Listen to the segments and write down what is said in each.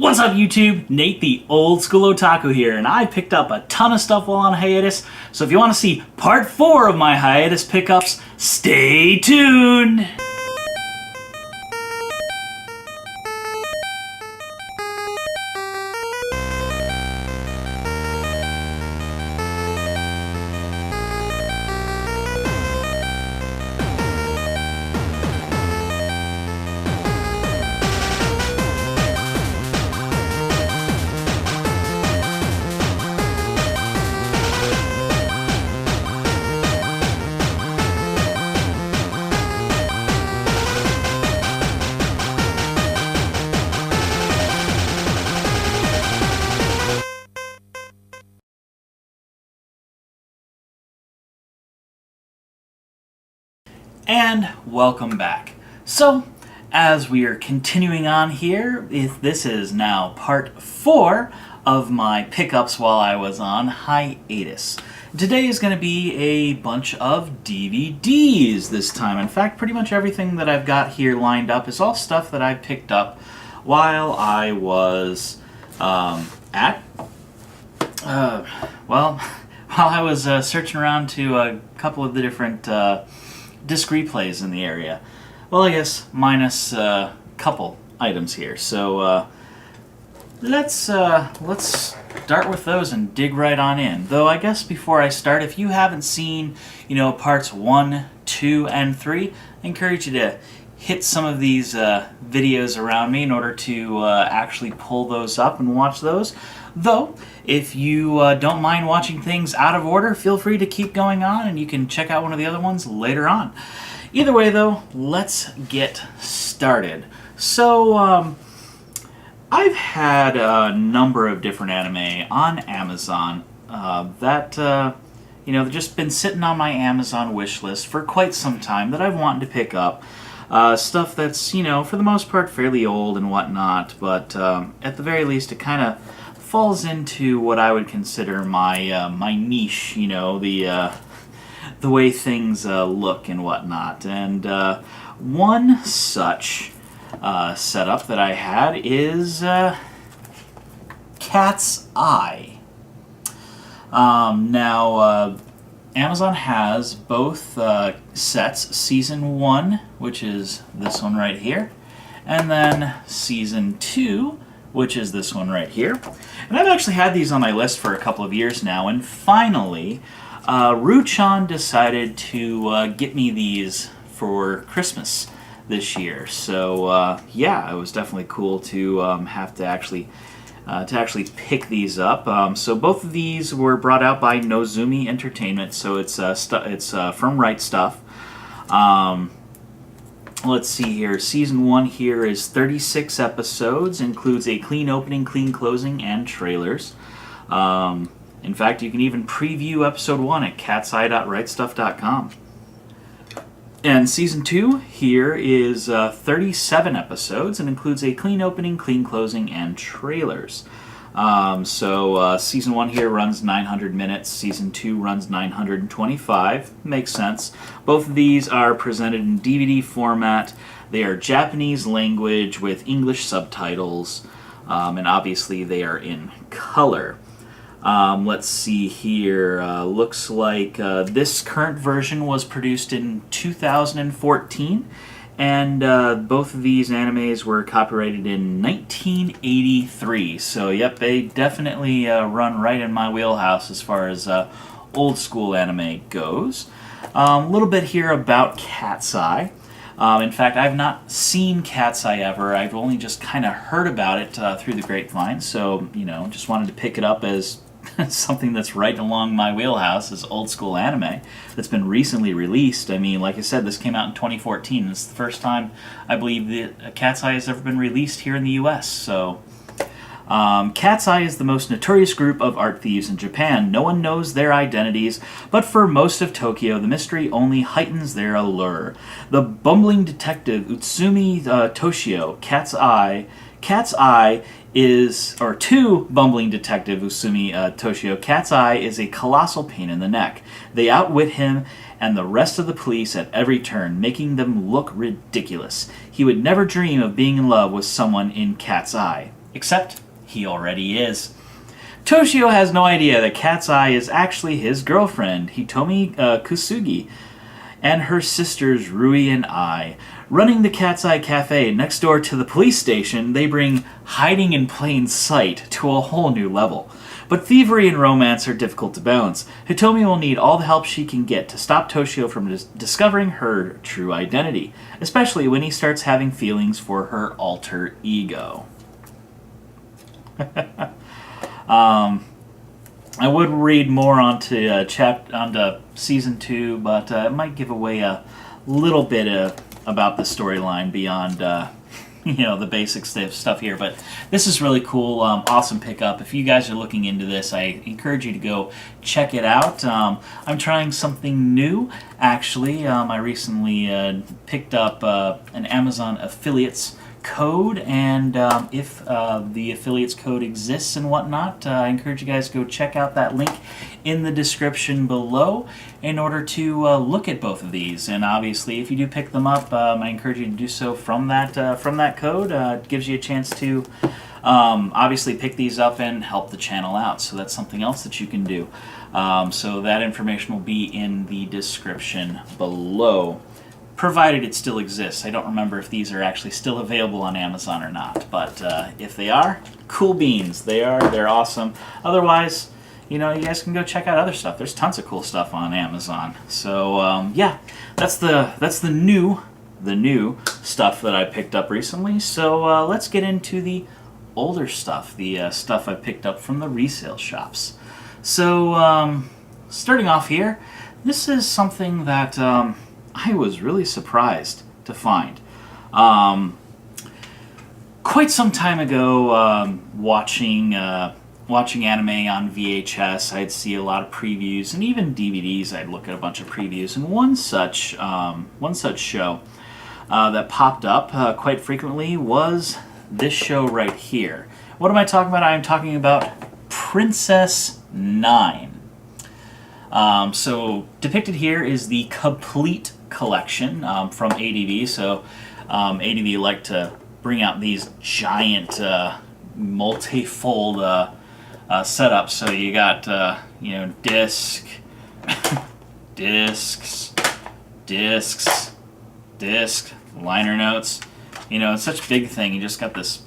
What's up YouTube? Nate the old school otaku here, and I picked up a ton of stuff while on hiatus, so if you want to see part 4 of my hiatus pickups, stay tuned! And welcome back. So, as we are continuing on here, this is now part 4 of my pickups while I was on hiatus. Today is going to be a bunch of DVDs this time. In fact, pretty much everything that I've got here lined up is all stuff that I picked up while I was while I was searching around to a couple of the different disc replays in the area. Well, I guess minus a couple items here. So let's start with those and dig right on in. Though I guess before I start, if you haven't seen, parts 1, 2, and 3, I encourage you to hit some of these videos around me in order to actually pull those up and watch those. Though, if you don't mind watching things out of order, feel free to keep going on and you can check out one of the other ones later on. Either way though, let's get started. So, I've had a number of different anime on Amazon that, they've just been sitting on my Amazon wish list for quite some time that I've wanted to pick up. Stuff that's, for the most part fairly old and whatnot, but at the very least it kind of falls into what I would consider my my niche, the way things look and whatnot. And one such setup that I had is Cat's Eye. Now, Amazon has both sets, Season 1, which is this one right here, and then Season 2, which is this one right here. And I've actually had these on my list for a couple of years now, and finally, Ruchan decided to get me these for Christmas this year. So, yeah, it was definitely cool to have to actually pick these up. So both of these were brought out by Nozomi Entertainment, so it's from Right Stuff. Let's see here. Season 1 here is 36 episodes, includes a clean opening, clean closing, and trailers. In fact, you can even preview episode 1 at catseye.rightstuff.com. And Season 2 here is 37 episodes and includes a clean opening, clean closing, and trailers. Season 1 here runs 900 minutes, Season 2 runs 925. Makes sense. Both of these are presented in DVD format. They are Japanese language with English subtitles, and obviously they are in color. Let's see here. Looks like this current version was produced in 2014. And both of these animes were copyrighted in 1983. So, yep, they definitely run right in my wheelhouse as far as old school anime goes. A little bit here about Cat's Eye. In fact, I've not seen Cat's Eye ever. I've only just kind of heard about it through the grapevine. So, just wanted to pick it up as something that's right along my wheelhouse is old school anime that's been recently released. I mean, like I said, this came out in 2014. It's the first time I believe that Cat's Eye has ever been released here in the US. So, Cat's Eye is the most notorious group of art thieves in Japan. No one knows their identities, but for most of Tokyo, the mystery only heightens their allure. The bumbling detective Utsumi Toshio, Cat's Eye is, or to bumbling detective Utsumi Toshio, Cat's Eye is a colossal pain in the neck. They outwit him and the rest of the police at every turn, making them look ridiculous. He would never dream of being in love with someone in Cat's Eye. Except he already is. Toshio has no idea that Cat's Eye is actually his girlfriend, Hitomi Kusugi, and her sisters Rui and Ai. Running the Cat's Eye Cafe next door to the police station, they bring hiding in plain sight to a whole new level. But thievery and romance are difficult to balance. Hitomi will need all the help she can get to stop Toshio from discovering her true identity, especially when he starts having feelings for her alter ego. I would read more onto season 2, but it might give away a little bit about the storyline beyond the basic stuff here. But this is really cool, awesome pickup. If you guys are looking into this, I encourage you to go check it out. I'm trying something new, actually. I recently picked up an Amazon affiliates code, and if the affiliates code exists and whatnot, I encourage you guys to go check out that link in the description below in order to look at both of these. And obviously, if you do pick them up, I encourage you to do so from that code. It gives you a chance to obviously pick these up and help the channel out. So that's something else that you can do. So that information will be in the description below, provided it still exists. I don't remember if these are actually still available on Amazon or not, but if they are, cool beans. They're awesome. Otherwise, you guys can go check out other stuff. There's tons of cool stuff on Amazon. So yeah, that's the new stuff that I picked up recently. So let's get into the older stuff, the stuff I picked up from the resale shops. So starting off here, this is something that I was really surprised to find. Quite some time ago, watching anime on VHS, I'd see a lot of previews, and even DVDs. I'd look at a bunch of previews, and one such show that popped up quite frequently was this show right here. What am I talking about? I am talking about Princess 9. So depicted here is the complete collection from ADV. So ADV like to bring out these giant multi-fold setups. So you got disc, disc, liner notes. It's such a big thing. You just got this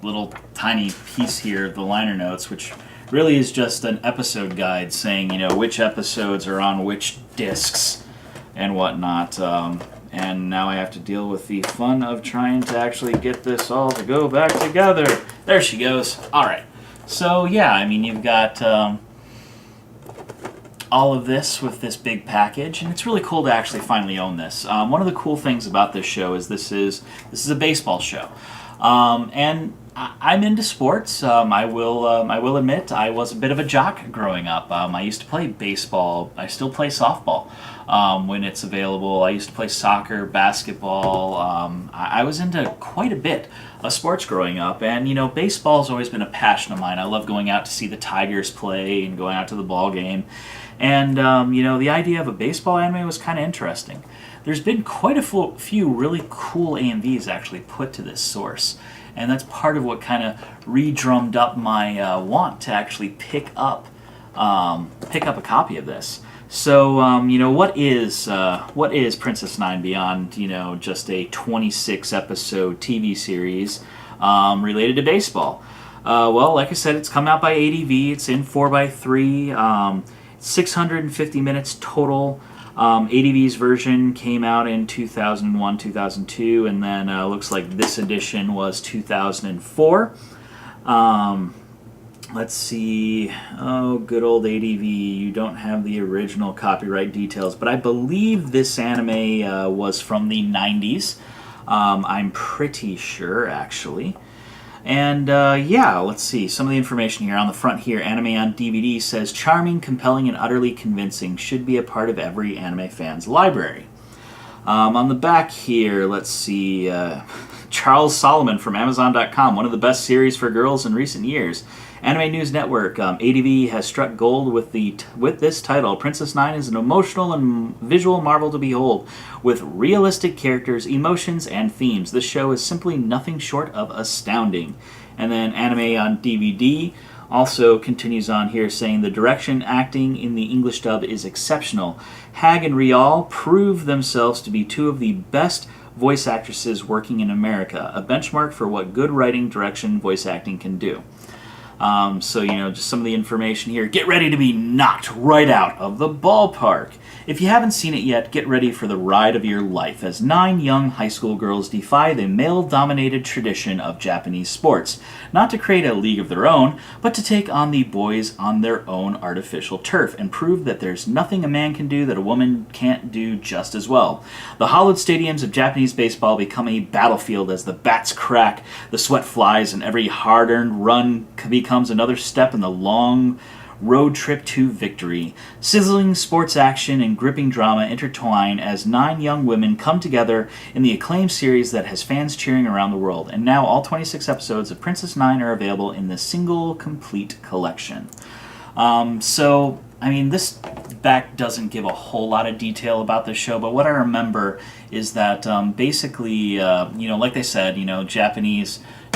little tiny piece here of the liner notes, which really is just an episode guide saying, which episodes are on which discs and whatnot. And now I have to deal with the fun of trying to actually get this all to go back together. There she goes. All right. So yeah, you've got all of this with this big package, and it's really cool to actually finally own this. One of the cool things about this show is this is a baseball show, and I'm into sports. I will admit I was a bit of a jock growing up. I used to play baseball. I still play softball when it's available. I used to play soccer, basketball. I was into quite a bit of sports growing up, and baseball's always been a passion of mine. I love going out to see the Tigers play and going out to the ball game. And the idea of a baseball anime was kind of interesting. There's been quite a few really cool AMVs actually put to this source, and that's part of what kind of re-drummed up my want to actually pick up a copy of this. So what is Princess 9 beyond just a 26 episode TV series related to baseball? Well, like I said, it's come out by ADV. It's in 4x3. 650 minutes total. ADV's version came out in 2001, 2002, and then looks like this edition was 2004. Let's see. Oh, good old ADV. You don't have the original copyright details, but I believe this anime was from the 90s. I'm pretty sure, actually. And yeah, let's see. Some of the information here on the front here. Anime on DVD says, charming, compelling, and utterly convincing. Should be a part of every anime fan's library. On the back here, let's see. Charles Solomon from Amazon.com. One of the best series for girls in recent years. Anime News Network. ADV has struck gold with this title. Princess 9 is an emotional and visual marvel to behold, with realistic characters, emotions, and themes. This show is simply nothing short of astounding. And then anime on DVD also continues on here saying the direction acting in the English dub is exceptional. Hag and Rial prove themselves to be two of the best voice actresses working in America, a benchmark for what good writing, direction, voice acting can do. So, just some of the information here. Get ready to be knocked right out of the ballpark. If you haven't seen it yet, get ready for the ride of your life as 9 young high school girls defy the male-dominated tradition of Japanese sports, not to create a league of their own, but to take on the boys on their own artificial turf and prove that there's nothing a man can do that a woman can't do just as well. The hollowed stadiums of Japanese baseball become a battlefield as the bats crack, the sweat flies, and every hard-earned run becomes another step in the long road trip to victory. Sizzling sports action and gripping drama intertwine as 9 young women come together in the acclaimed series that has fans cheering around the world. And now all 26 episodes of Princess 9 are available in the single complete collection. This back doesn't give a whole lot of detail about this show, but what I remember is that like they said,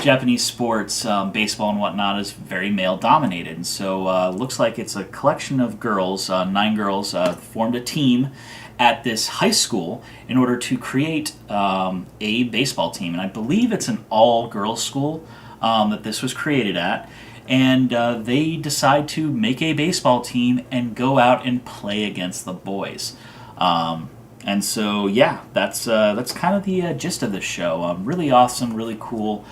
Japanese sports, baseball and whatnot, is very male-dominated. And so looks like it's a collection of girls, 9 girls, formed a team at this high school in order to create a baseball team. And I believe it's an all-girls school that this was created at. And they decide to make a baseball team and go out and play against the boys. And so, that's kind of the gist of this show. Really awesome, really cool.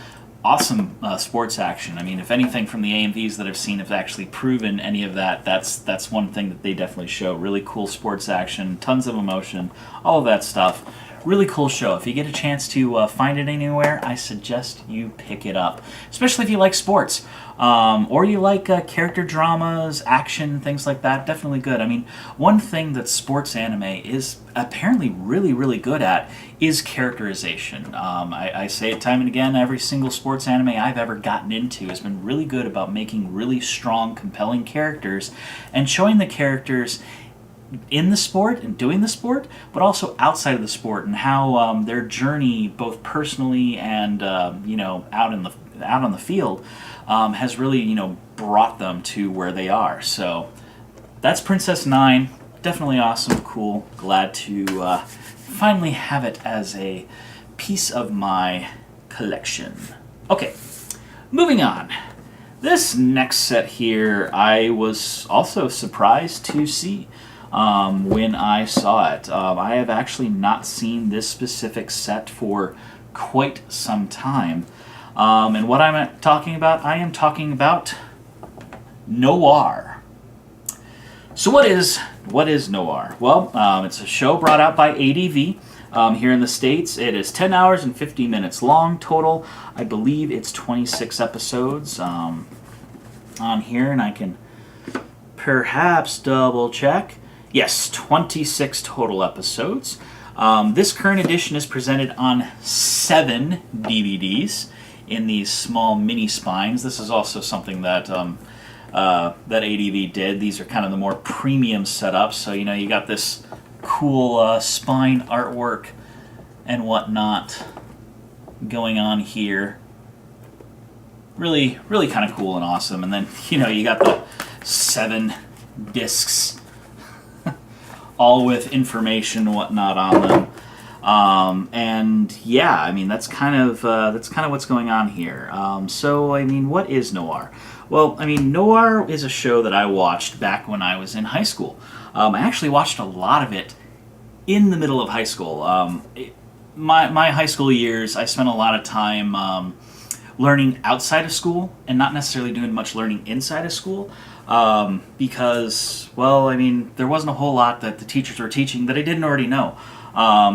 Awesome sports action. I mean, if anything from the AMVs that I've seen have actually proven any of that, that's one thing that they definitely show. Really cool sports action, tons of emotion, all of that stuff. Really cool show. If you get a chance to find it anywhere, I suggest you pick it up, especially if you like sports. Or you like character dramas, action, things like that. Definitely good. I mean, one thing that sports anime is apparently really, really good at is characterization. I say it time and again, every single sports anime I've ever gotten into has been really good about making really strong, compelling characters and showing the characters in the sport and doing the sport, but also outside of the sport, and how their journey, both personally and out on the field, has really brought them to where they are. So that's Princess 9. Definitely awesome, cool. Glad to finally have it as a piece of my collection. Okay, moving on. This next set here, I was also surprised to see. When I saw it. I have actually not seen this specific set for quite some time. And what I'm talking about, I am talking about noir. So what is noir? Well, it's a show brought out by ADV here in the States. It is 10 hours and 50 minutes long total. I believe it's 26 episodes on here, and I can perhaps double check. Yes, 26 total episodes. This current edition is presented on 7 DVDs in these small mini spines. This is also something that that ADV did. These are kind of the more premium setups. So you got this cool spine artwork and whatnot going on here. Really, really kind of cool and awesome. And then you got the 7 discs, all with information and whatnot on them. That's kind of what's going on here. What is noir? Well, noir is a show that I watched back when I was in high school. I actually watched a lot of it in the middle of high school. My high school years, I spent a lot of time learning outside of school and not necessarily doing much learning inside of school. Because there wasn't a whole lot that the teachers were teaching that I didn't already know.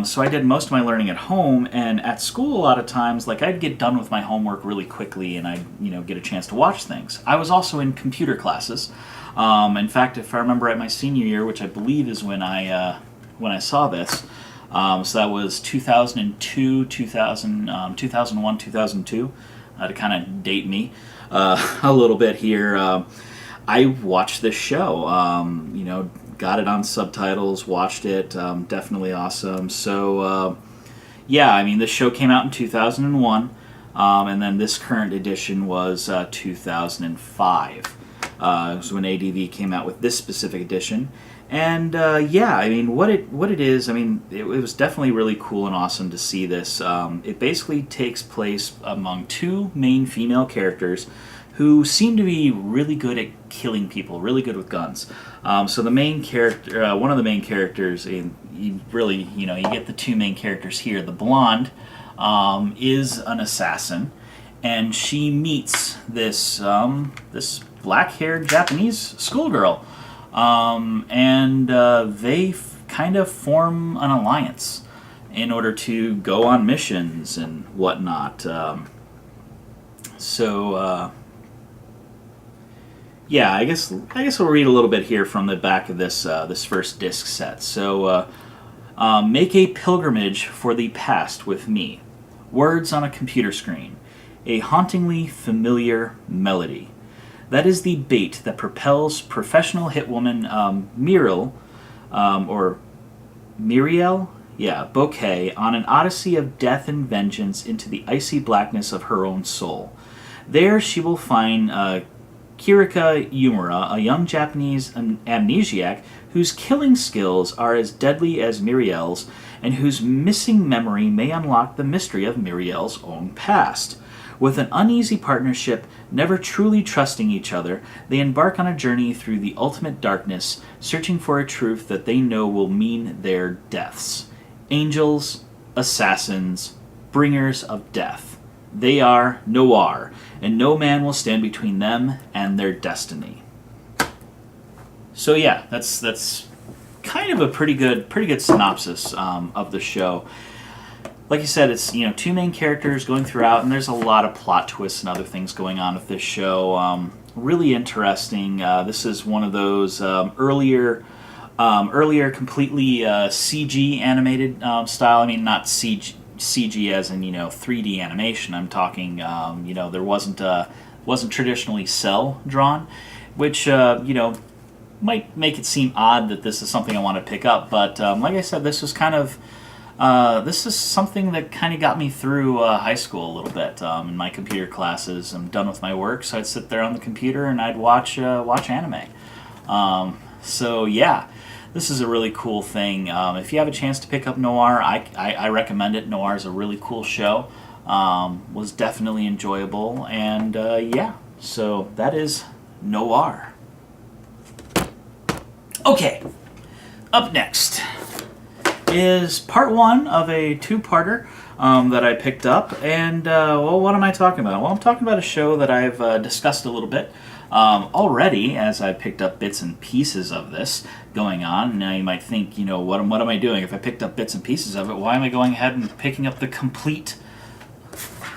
So I did most of my learning at home, and at school a lot of times, I'd get done with my homework really quickly and I'd, get a chance to watch things. I was also in computer classes. In fact, if I remember at my senior year, which I believe is when I saw this, so that was 2002, 2001, 2002, to kind of date me a little bit here. I watched this show, got it on subtitles, watched it, definitely awesome. So, this show came out in 2001. And then this current edition was 2005. Was when ADV came out with this specific edition. And yeah, I mean, what it is, I mean, it was definitely really cool and awesome to see this. It basically takes place among two main female characters who seem to be really good at killing people, really good with guns. So the main character, one of the main characters, you get the two main characters here. The blonde is an assassin, and she meets this black-haired Japanese schoolgirl, and they kind of form an alliance in order to go on missions and whatnot. Yeah, I guess we'll read a little bit here from the back of this first disc set. So, make a pilgrimage for the past with me. Words on a computer screen. A hauntingly familiar melody. That is the bait that propels professional hitwoman Muriel Bouquet on an odyssey of death and vengeance into the icy blackness of her own soul. There she will find Kirika Yumura, a young Japanese amnesiac whose killing skills are as deadly as Muriel's, and whose missing memory may unlock the mystery of Muriel's own past. With an uneasy partnership, never truly trusting each other, they embark on a journey through the ultimate darkness, searching for a truth that they know will mean their deaths. Angels, assassins, bringers of death. They are noir, and no man will stand between them and their destiny. So yeah, that's kind of a pretty good synopsis of the show. Like you said, it's two main characters going throughout, and there's a lot of plot twists and other things going on with this show. Really interesting. This is one of those earlier completely CG animated style. I mean, not CG as in 3D animation. I'm talking there wasn't traditionally cell drawn, which might make it seem odd that this is something I want to pick up. But like I said, this is something that kind of got me through high school a little bit. In my computer classes, I'm done with my work, so I'd sit there on the computer and I'd watch anime. So yeah, this is a really cool thing. If you have a chance to pick up Noir, I recommend it. Noir is a really cool show. Was definitely enjoyable, and yeah, so that is Noir. Okay, up next is part one of a two-parter that I picked up, and what am I talking about? Well, I'm talking about a show that I've discussed a little bit already, as I picked up bits and pieces of this going on. Now you might think, what am I doing? If I picked up bits and pieces of it, why am I going ahead and picking up the complete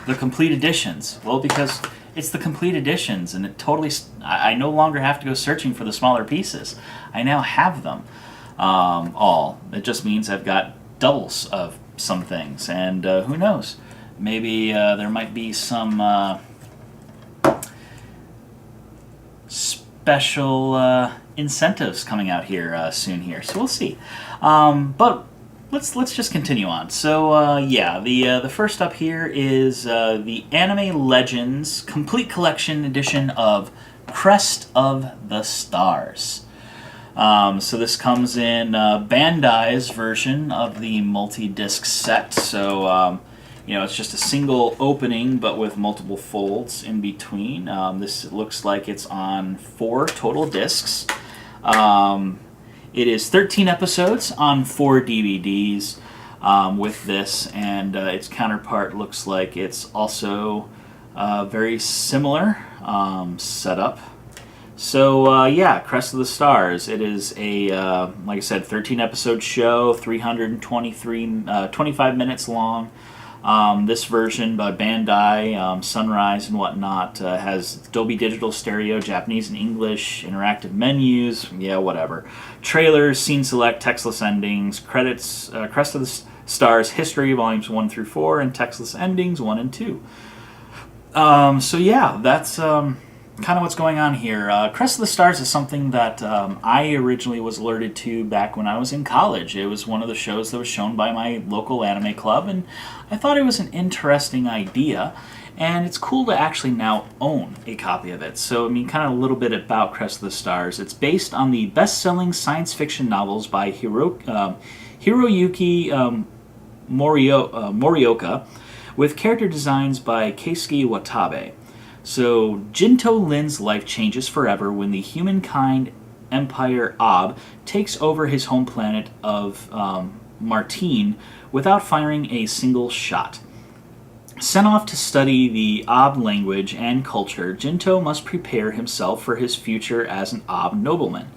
editions? Well, because it's the complete editions, and I no longer have to go searching for the smaller pieces. I now have them all. It just means I've got doubles of some things, and who knows? Maybe there might be some special incentives coming out here soon here, so we'll see. But let's just continue on. So yeah, the first up here is the Anime Legends Complete Collection Edition of Crest of the Stars. So this comes in Bandai's version of the multi-disc set. So it's just a single opening, but with multiple folds in between. This looks like it's on 4 total discs. It is 13 episodes on 4 DVDs with this, and its counterpart looks like it's also very similar setup. So yeah, Crest of the Stars. It is a like I said, 13 episode show, 25 minutes long. This version by Bandai, Sunrise and whatnot, has Dolby Digital Stereo, Japanese and English, interactive menus, yeah, whatever. Trailers, scene select, textless endings, credits, Crest of the Stars, history, volumes 1 through 4, and textless endings 1 and 2. So yeah, that's kind of what's going on here. Crest of the Stars is something that I originally was alerted to back when I was in college. It was one of the shows that was shown by my local anime club, and I thought it was an interesting idea. and it's cool to actually now own a copy of it. So, I mean, kind of a little bit about Crest of the Stars. It's based on the best-selling science fiction novels by Hiroyuki Morioka, with character designs by Keisuke Watabe. So, Jinto Lin's life changes forever when the humankind empire Ob takes over his home planet of Martine without firing a single shot. Sent off to study the Ob language and culture, Jinto must prepare himself for his future as an Ob nobleman.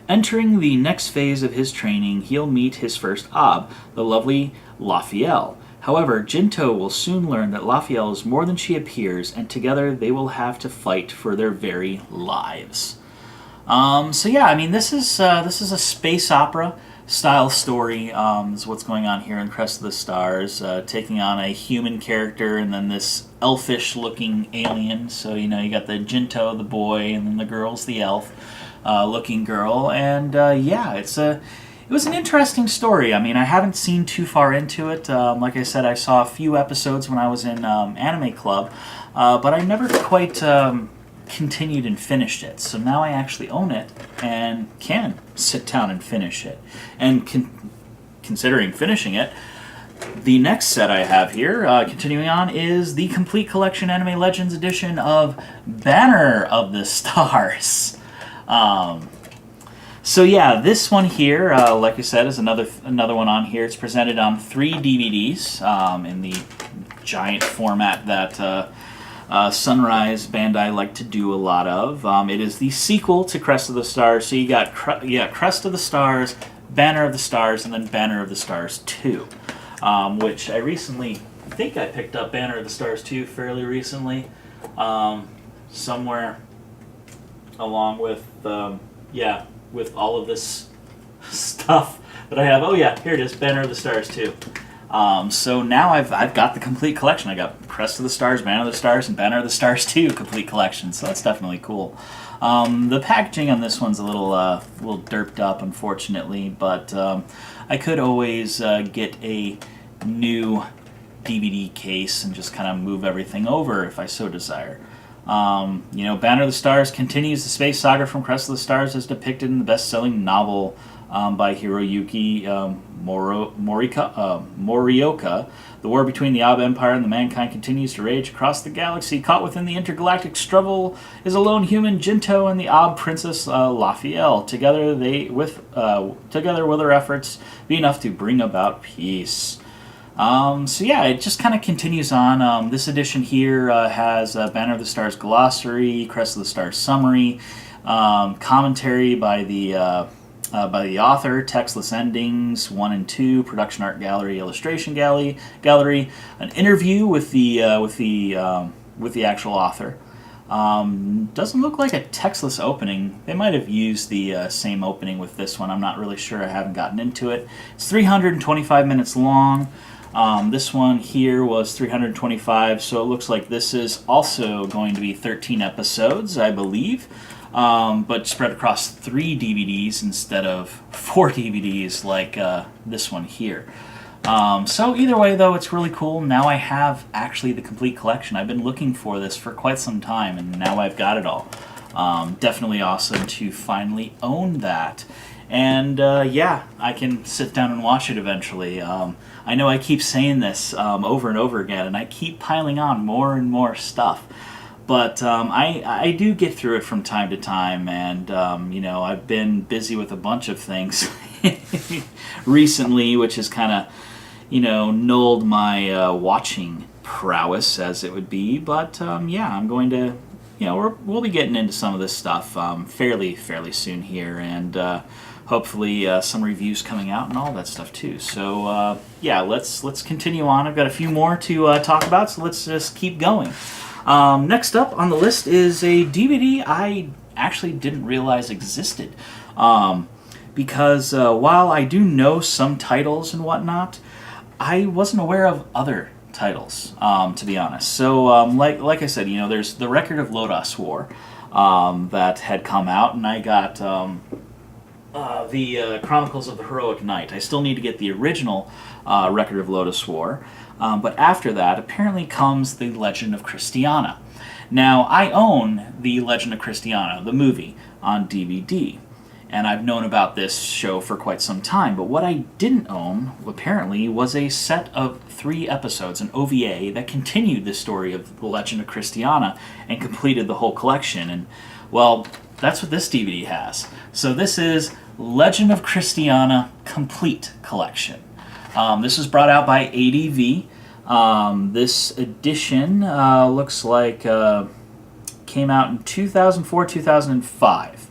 Entering the next phase of his training, he'll meet his first Ob, the lovely Laphiel. However, Jinto will soon learn that Laphiel is more than she appears, and together they will have to fight for their very lives. So yeah, I mean, this is a space opera style story. Is what's going on here in Crest of the Stars, taking on a human character and then this elfish-looking alien. So you got the Jinto, the boy, and then the girl's the elf-looking girl, and yeah, it was an interesting story. I mean, I haven't seen too far into it. Like I said, I saw a few episodes when I was in Anime Club, but I never quite continued and finished it. So now I actually own it and can sit down and finish it. And considering finishing it, the next set I have here, continuing on, is the Complete Collection Anime Legends edition of Banner of the Stars. So yeah, this one here, like I said, is another one on here. It's presented on 3 DVDs in the giant format that Sunrise Bandai like to do a lot of. It is the sequel to Crest of the Stars. So you got Crest of the Stars, Banner of the Stars, and then Banner of the Stars 2, which I think I picked up Banner of the Stars 2 fairly recently, somewhere along with with all of this stuff that I have. Oh yeah, here it is, Banner of the Stars 2. So now I've got the complete collection. I got Crest of the Stars, Banner of the Stars, and Banner of the Stars 2 complete collection. So that's definitely cool. The packaging on this one's a little derped up, unfortunately, but I could always get a new DVD case and just kind of move everything over if I so desire. Banner of the Stars continues the space saga from Crest of the Stars as depicted in the best-selling novel by Hiroyuki Morioka. The war between the Ob Empire and the mankind continues to rage across the galaxy. Caught within the intergalactic struggle is a lone human, Jinto, and the Ob princess Laphiel. Together will their efforts be enough to bring about peace. So yeah, it just kind of continues on. This edition here has Banner of the Stars glossary, Crest of the Stars summary, commentary by the author, textless endings 1 and 2, production art gallery, illustration gallery, an interview with the actual author. Doesn't look like a textless opening. They might have used the same opening with this one. I'm not really sure. I haven't gotten into it. It's 325 minutes long. This one here was 325, so it looks like this is also going to be 13 episodes, I believe, but spread across 3 DVDs instead of 4 DVDs like this one here. So either way, though, it's really cool. Now I have actually the complete collection. I've been looking for this for quite some time, and now I've got it all. Definitely awesome to finally own that. And yeah, I can sit down and watch it eventually. I know I keep saying this over and over again, and I keep piling on more and more stuff. But I do get through it from time to time, and I've been busy with a bunch of things recently, which has kind of nulled my watching prowess, as it would be. But yeah, I'm going to we'll be getting into some of this stuff fairly soon here, and hopefully some reviews coming out and all that stuff too. So yeah, let's continue on. I've got a few more to talk about, so let's just keep going. Next up on the list is a DVD I actually didn't realize existed, because while I do know some titles and whatnot, I wasn't aware of other titles, to be honest. So like I said, there's the Record of Lodoss War that had come out, and I got the Chronicles of the Heroic Knight. I still need to get the original Record of Lodoss War, but after that apparently comes the Legend of Christiana. Now, I own the Legend of Christiana, the movie, on DVD, and I've known about this show for quite some time, but what I didn't own, apparently, was a set of 3 episodes, an OVA, that continued the story of the Legend of Christiana and completed the whole collection, and, well, that's what this DVD has. So this is Legend of Christiana Complete Collection. This was brought out by ADV. This edition looks like came out in 2004, 2005.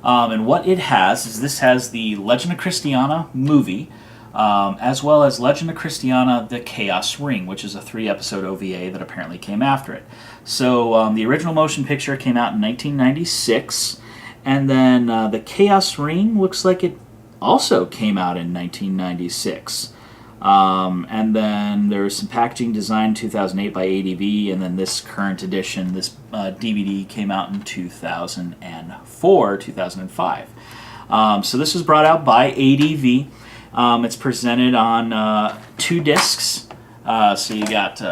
And what it has is this has the Legend of Christiana movie, as well as Legend of Christiana The Chaos Ring, which is a 3-episode OVA that apparently came after it. So the original motion picture came out in 1996, and then The Chaos Ring looks like it also came out in 1996. And then there was some packaging design 2008 by ADV, and then this current edition, this DVD came out in 2004, 2005. So this was brought out by ADV. It's presented on 2 discs. So you got 2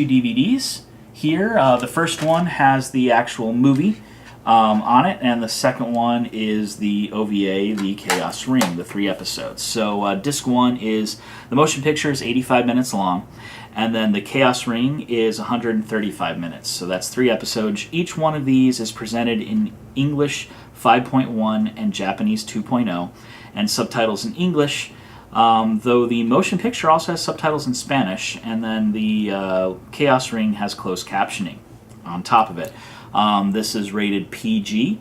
DVDs here. The first one has the actual movie on it, and the second one is the OVA, The Chaos Ring, the 3 episodes. So disc 1 is, the motion picture is 85 minutes long, and then The Chaos Ring is 135 minutes. So that's 3 episodes. Each one of these is presented in English 5.1 and Japanese 2.0, and subtitles in English, though the motion picture also has subtitles in Spanish, and then the Chaos Ring has closed captioning on top of it. This is rated PG,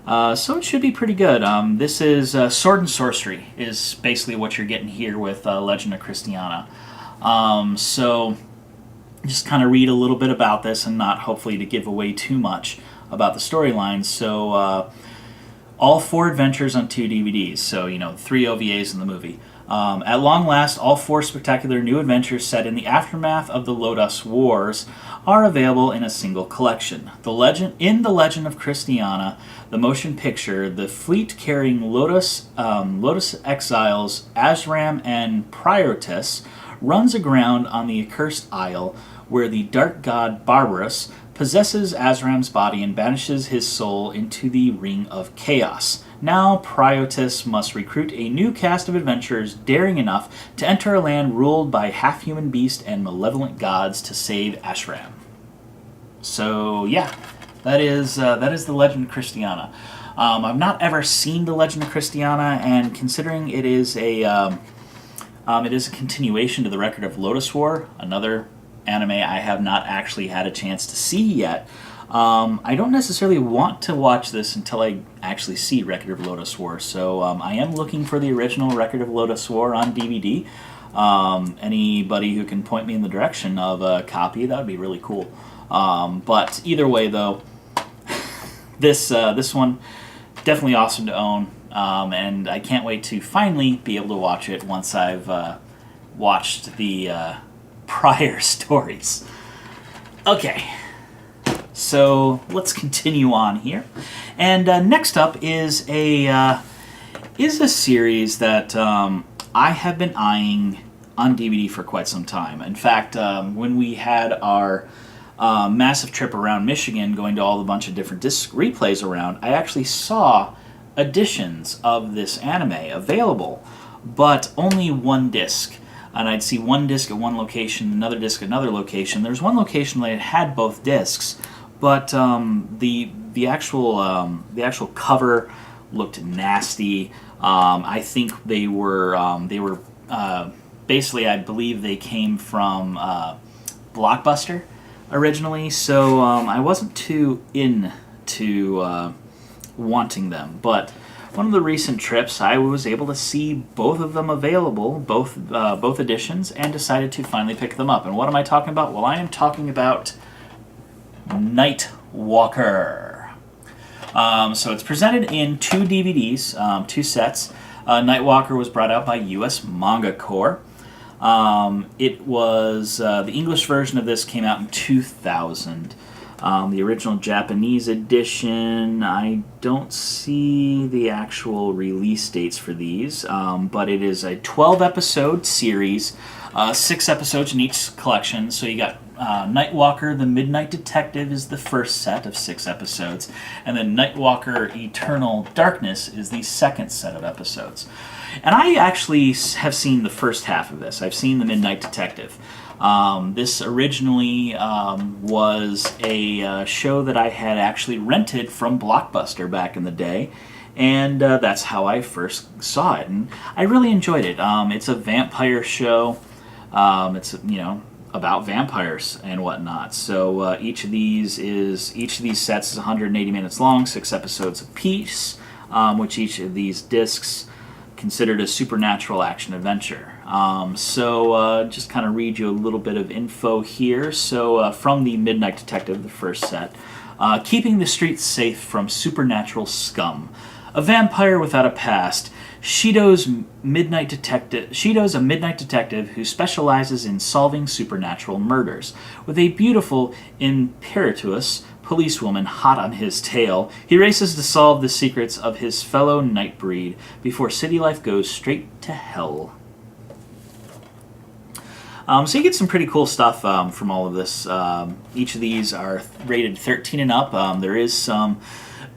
so it should be pretty good. This is Sword and Sorcery is basically what you're getting here with Legend of Christiana. So just kind of read a little bit about this and not hopefully to give away too much about the storyline. So all 4 adventures on 2 DVDs, so 3 OVAs in the movie. At long last, all 4 spectacular new adventures set in the aftermath of the Lodoss Wars are available in a single collection. The Legend of Christiana, the motion picture, the fleet carrying Lodoss exiles Azram and Hiatus runs aground on the accursed isle, where the dark god Barbarous possesses Azram's body and banishes his soul into the Ring of Chaos. Now, Hiatus must recruit a new cast of adventurers daring enough to enter a land ruled by half-human beast and malevolent gods to save Azram. So, yeah, that is the Legend of Christiana. I've not ever seen the Legend of Christiana, and considering it is a continuation to the Record of Lodoss War, another anime I have not actually had a chance to see yet. I don't necessarily want to watch this until I actually see Record of Lodoss War, so I am looking for the original Record of Lodoss War on DVD. Anybody who can point me in the direction of a copy, that would be really cool. But either way, though, this one, definitely awesome to own, and I can't wait to finally be able to watch it once I've watched the prior stories. Okay. So let's continue on here, and next up is a series that I have been eyeing on DVD for quite some time. In fact, when we had our massive trip around Michigan, going to all the bunch of different disc replays around, I actually saw editions of this anime available, but only 1 disc. And I'd see 1 disc at one location, another disc at another location. There's one location that had both discs. But the actual cover looked nasty. I think they were basically, I believe they came from Blockbuster originally. So I wasn't too into wanting them. But one of the recent trips, I was able to see both of them available, both editions, and decided to finally pick them up. And what am I talking about? Well, I am talking about Nightwalker. So it's presented in 2 DVDs, 2 sets. Nightwalker was brought out by US Manga Corps. It was the English version of this came out in 2000. The original Japanese edition, I don't see the actual release dates for these, but it is a 12-episode series, 6 episodes in each collection. So you got Nightwalker, the Midnight Detective is the first set of 6 episodes, and then Nightwalker Eternal Darkness is the second set of episodes. And I actually have seen the first half of this. I've seen the Midnight Detective. This originally was a show that I had actually rented from Blockbuster back in the day, and that's how I first saw it, and I really enjoyed it. It's a vampire show. It's about vampires and whatnot. So each of these sets is 180 minutes long, 6 episodes apiece, which each of these discs considered a supernatural action adventure. Just kind of read you a little bit of info here. So from the Midnight Detective, the first set, keeping the streets safe from supernatural scum. A vampire without a past, Shido's a midnight detective who specializes in solving supernatural murders. With a beautiful, impetuous policewoman hot on his tail, he races to solve the secrets of his fellow Nightbreed before city life goes straight to hell. So you get some pretty cool stuff from all of this. Each of these are rated 13 and up. There is some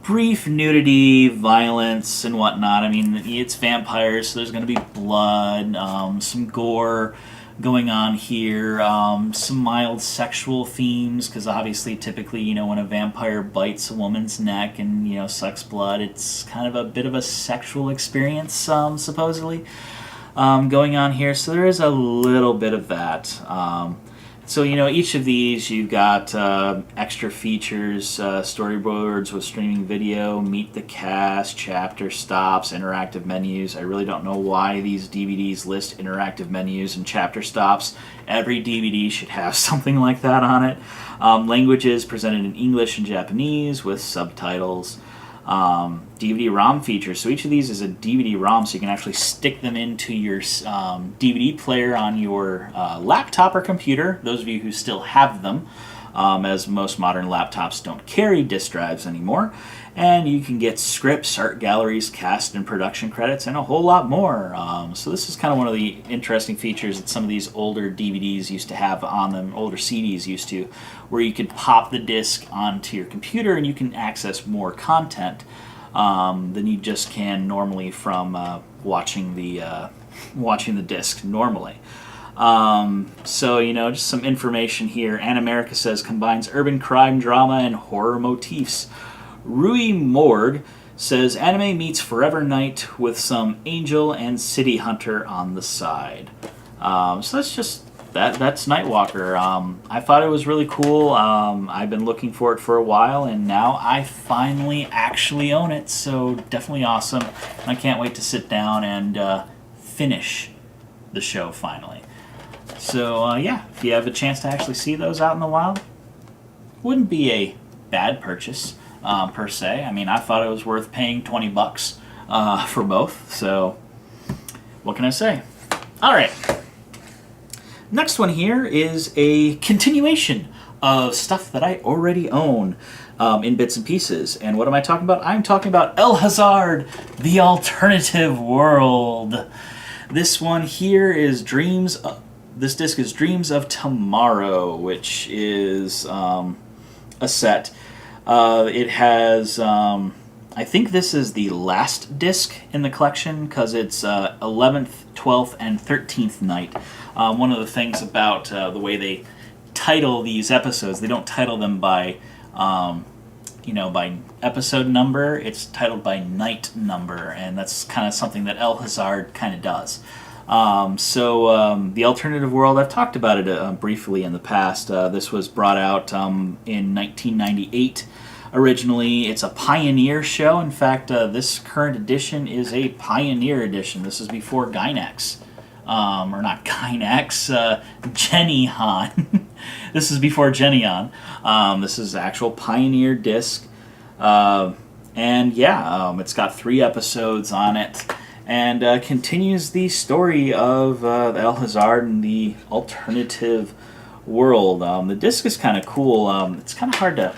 brief nudity, violence, and whatnot. I mean, it's vampires, so there's going to be blood, some gore going on here, some mild sexual themes, because obviously, typically, when a vampire bites a woman's neck and, sucks blood, it's kind of a bit of a sexual experience, supposedly, going on here. So there is a little bit of that. So, each of these, you've got extra features, storyboards with streaming video, meet the cast, chapter stops, interactive menus. I really don't know why these DVDs list interactive menus and chapter stops. Every DVD should have something like that on it. Languages presented in English and Japanese with subtitles. DVD-ROM features. So each of these is a DVD-ROM, so you can actually stick them into your DVD player on your laptop or computer, those of you who still have them, as most modern laptops don't carry disk drives anymore. And you can get scripts, art galleries, cast and production credits, and a whole lot more. So this is kind of one of the interesting features that some of these older DVDs used to have on them, older CDs used to, where you could pop the disc onto your computer and you can access more content than you just can normally from watching the disc normally. Just some information here. America says combines urban crime drama and horror motifs. Rui Mord says anime meets Forever Knight with some Angel and City Hunter on the side. So that's just that's Nightwalker. I thought it was really cool. I've been looking for it for a while, and now I finally actually own it. So definitely awesome. And I can't wait to sit down and finish the show finally. So if you have a chance to actually see those out in the wild, wouldn't be a bad purchase. Per se. I mean, I thought it was worth paying $20 for both, so what can I say? All right. Next one here is a continuation of stuff that I already own in bits and pieces. And what am I talking about? I'm talking about El Hazard, the Alternative World. This one here is this disc is Dreams of Tomorrow, which is a set. It has, I think this is the last disc in the collection because it's 11th, 12th, and 13th night. One of the things about the way they title these episodes, they don't title them by, by episode number. It's titled by night number, and that's kind of something that El Hazard kind of does. The Alternative World, I've talked about it briefly in the past. This was brought out in 1998. Originally, it's a Pioneer show. In fact, this current edition is a Pioneer edition. This is before Gynax. Or not Gynax, Jenny Han. This is before Jenny Han. This is actual Pioneer disc. It's got 3 episodes on it. And continues the story of El Hazard and the Alternative world. The disc is kind of cool. It's kind of hard to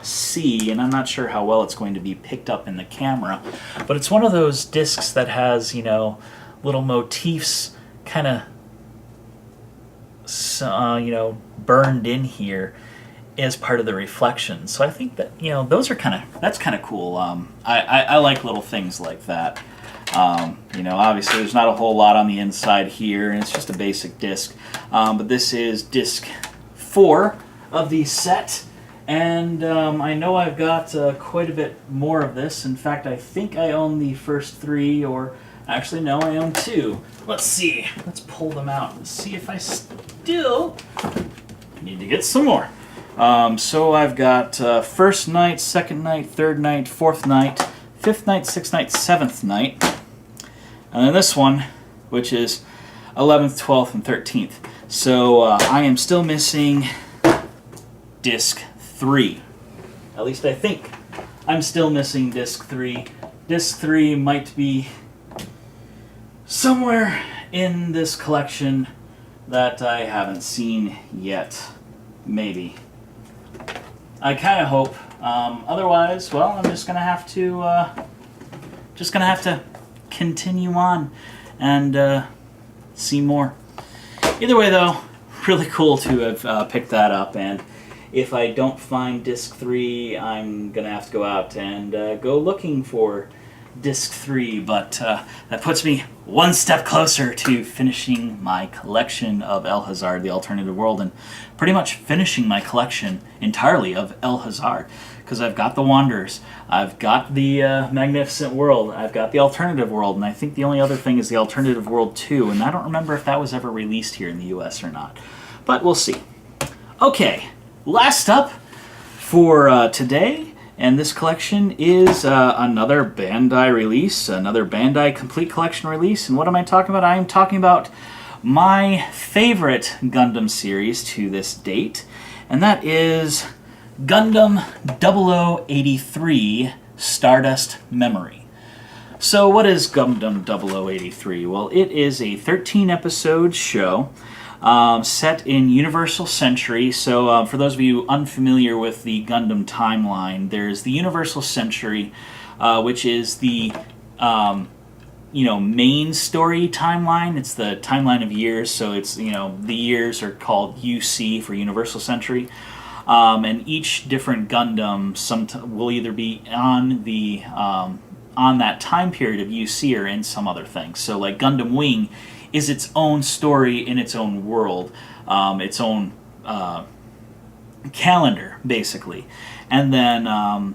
see, and I'm not sure how well it's going to be picked up in the camera, but it's one of those discs that has, you know, little motifs kind of, you know, burned in here as part of the reflection. So I think that, you know, that's kind of cool. I like little things like that. You know, obviously there's not a whole lot on the inside here, and it's just a basic disc. But this is disc 4 of the set, and I know I've got quite a bit more of this. In fact, I think I own the first 3, or actually no, I own 2. Let's see. Let's pull them out and see if I still need to get some more. So I've got first night, second night, third night, fourth night, fifth night, sixth night, seventh night. And then this one, which is 11th, 12th, and 13th. So I am still missing disc 3. At least I think I'm still missing disc 3. Disc 3 might be somewhere in this collection that I haven't seen yet. Maybe. I kind of hope. Otherwise, well, I'm just gonna have to continue on and see more. Either way, though, really cool to have picked that up. And if I don't find disc 3, I'm gonna have to go out and go looking for disc 3. But that puts me one step closer to finishing my collection of El Hazard, the Alternative World, and pretty much finishing my collection entirely of El Hazard, because I've got the Wanderers, I've got the Magnificent World, I've got the Alternative World, and I think the only other thing is the Alternative World 2, and I don't remember if that was ever released here in the US or not. But we'll see. Okay, last up for today, and this collection is another Bandai release, another Bandai Complete Collection release. And what am I talking about? I am talking about my favorite Gundam series to this date, and that is Gundam 0083 Stardust Memory. So what is Gundam 0083? Well, it is a 13-episode show set in Universal Century. So for those of you unfamiliar with the Gundam timeline, there's the Universal Century, which is the main story timeline. It's the timeline of years, so it's, the years are called UC for Universal Century. And each different Gundam will either be on the on that time period of UC or in some other thing. So like Gundam Wing is its own story in its own world, its own calendar, basically. And then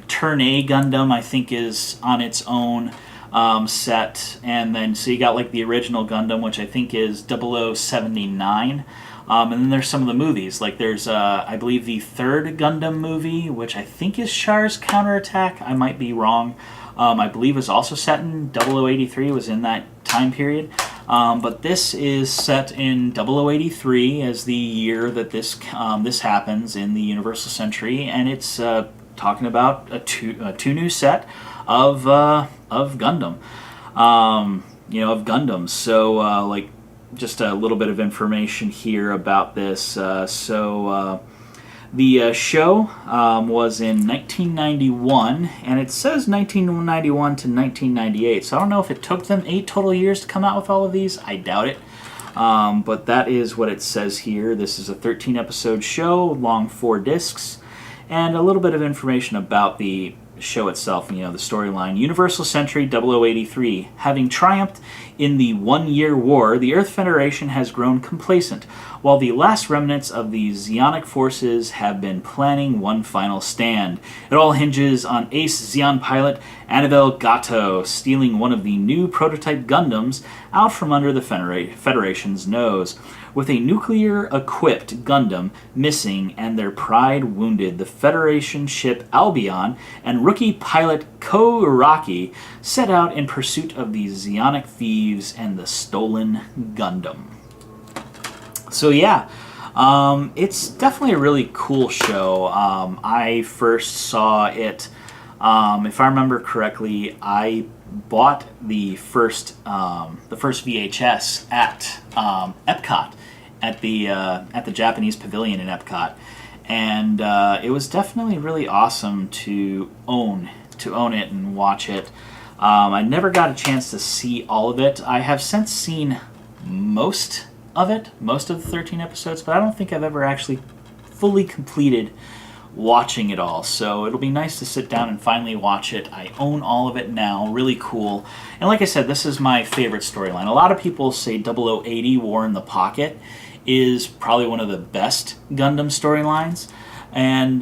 Turn A Gundam, I think, is on its own set. And then, so you got like the original Gundam, which I think is 0079. And then there's some of the movies. Like there's, I believe, the third Gundam movie, which I think is Char's Counterattack. I might be wrong. I believe was also set in 0083, was in that time period. But this is set in 0083 as the year that this happens in the Universal Century, and it's talking about a two new set of Gundam, of Gundams. So like just a little bit of information here about this. The show was in 1991, and it says 1991 to 1998, so I don't know if it took them 8 total years to come out with all of these. I doubt it, but that is what it says here. This is a 13-episode show, long 4 discs, and a little bit of information about the show itself, the storyline. Universal Century 0083. Having triumphed in the One-Year War, the Earth Federation has grown complacent, while the last remnants of the Zeonic forces have been planning one final stand. It all hinges on ace Zeon pilot Annabelle Gatto stealing one of the new prototype Gundams out from under the Federation's nose. With a nuclear-equipped Gundam missing and their pride wounded, the Federation ship Albion and rookie pilot Ko Araki set out in pursuit of the Zeonic thieves and the stolen Gundam. So yeah, it's definitely a really cool show. I first saw it, if I remember correctly, I bought the first VHS at Epcot at the Japanese Pavilion in Epcot, and it was definitely really awesome to own it and watch it. I never got a chance to see all of it. I have since seen most of it, most of the 13 episodes, but I don't think I've ever actually fully completed watching it all. So it'll be nice to sit down and finally watch it. I own all of it now. Really cool. And like I said, this is my favorite storyline. A lot of people say 0080 War in the Pocket is probably one of the best Gundam storylines. And,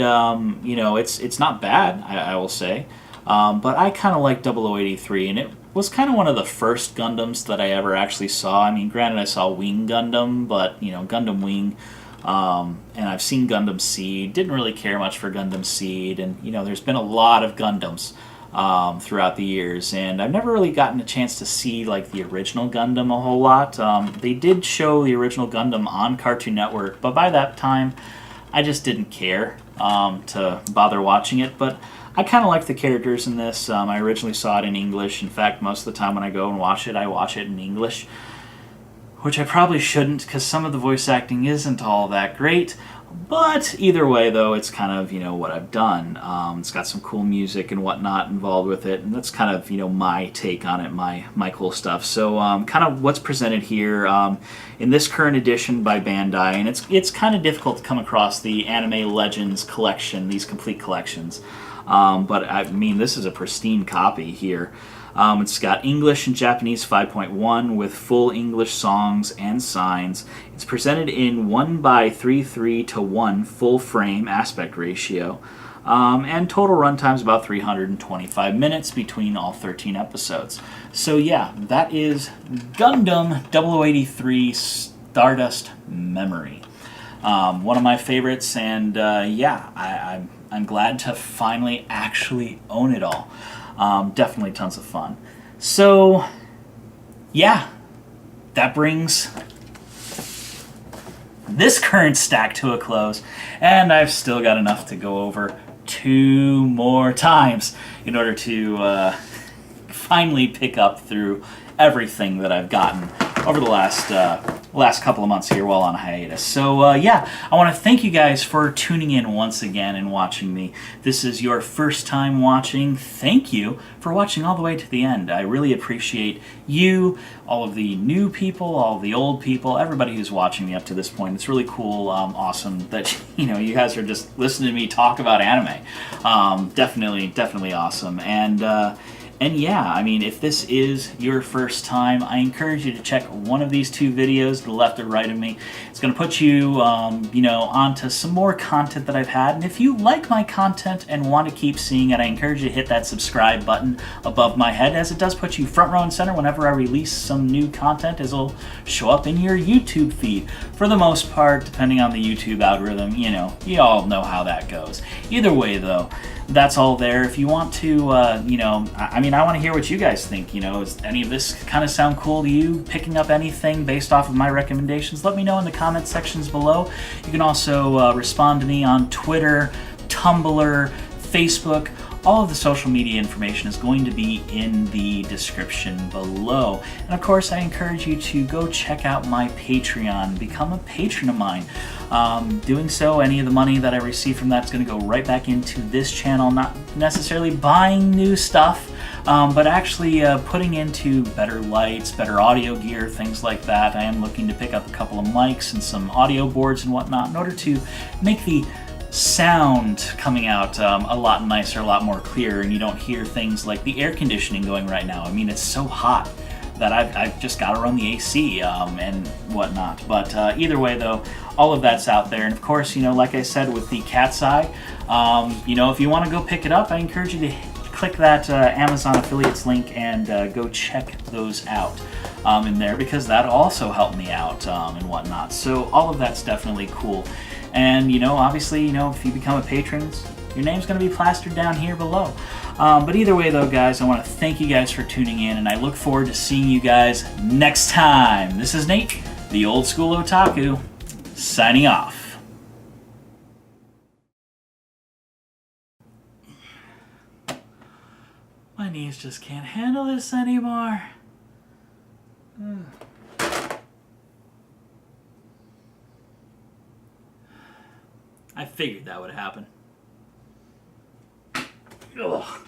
you know, it's not bad, I will say. But I kind of like 0083, and it was kind of one of the first Gundams that I ever actually saw. I mean, granted, I saw Wing Gundam, but, you know, Gundam Wing, and I've seen Gundam Seed. Didn't really care much for Gundam Seed, and, you know, there's been a lot of Gundams throughout the years, and I've never really gotten a chance to see, like, the original Gundam a whole lot. They did show the original Gundam on Cartoon Network, but by that time, I just didn't care to bother watching it, but I kind of like the characters in this. I originally saw it in English. In fact, most of the time when I go and watch it, I watch it in English, which I probably shouldn't because some of the voice acting isn't all that great. But either way, though, it's kind of, you know, what I've done. It's got some cool music and whatnot involved with it, and that's kind of, you know, my take on it, my cool stuff. So kind of what's presented here in this current edition by Bandai, and it's kind of difficult to come across the Anime Legends collection, these complete collections. But I mean, this is a pristine copy here. It's got English and Japanese 5.1 with full English songs and signs. It's presented in 1:33 to 1 full frame aspect ratio. And total runtime is about 325 minutes between all 13 episodes. So yeah, that is Gundam 0083 Stardust Memory. One of my favorites, and yeah, I'm glad to finally actually own it all. Definitely tons of fun. So, yeah, that brings this current stack to a close, and I've still got enough to go over 2 more times in order to finally pick up through everything that I've gotten over the last couple of months here while on hiatus. So yeah, I want to thank you guys for tuning in once again and watching me. This is your first time watching. Thank you for watching all the way to the end. I really appreciate you, all of the new people, all of the old people, everybody who's watching me up to this point. It's really cool, awesome that, you know, you guys are just listening to me talk about anime. Definitely awesome. And yeah, I mean, if this is your first time, I encourage you to check one of these 2 videos to the left or right of me. It's going to put you, you know, onto some more content that I've had. And if you like my content and want to keep seeing it, I encourage you to hit that subscribe button above my head, as it does put you front row and center whenever I release some new content, as it'll show up in your YouTube feed. For the most part, depending on the YouTube algorithm, you know, you all know how that goes. Either way, though, that's all there. If you want to, you know, I mean, I want to hear what you guys think. You know, does any of this kind of sound cool to you? Picking up anything based off of my recommendations? Let me know in the comment sections below. You can also respond to me on Twitter, Tumblr, Facebook. All of the social media information is going to be in the description below. And of course, I encourage you to go check out my Patreon, become a patron of mine. Doing so, any of the money that I receive from that is going to go right back into this channel, not necessarily buying new stuff, but actually putting into better lights, better audio gear, things like that. I am looking to pick up a couple of mics and some audio boards and whatnot in order to make the sound coming out a lot nicer, a lot more clear, and you don't hear things like the air conditioning going right now. I mean, it's so hot that I've just got to run the AC and whatnot. But either way, though, all of that's out there. And of course, you know, like I said with the Cat's Eye, you know, if you want to go pick it up, I encourage you to click that Amazon affiliates link and go check those out in there, because that also helped me out and whatnot. So all of that's definitely cool. And, you know, obviously, you know, if you become a patron, your name's going to be plastered down here below. But either way, though, guys, I want to thank you guys for tuning in, and I look forward to seeing you guys next time. This is Nate, the Old School Otaku, signing off. My knees just can't handle this anymore. I figured that would happen. Ugh.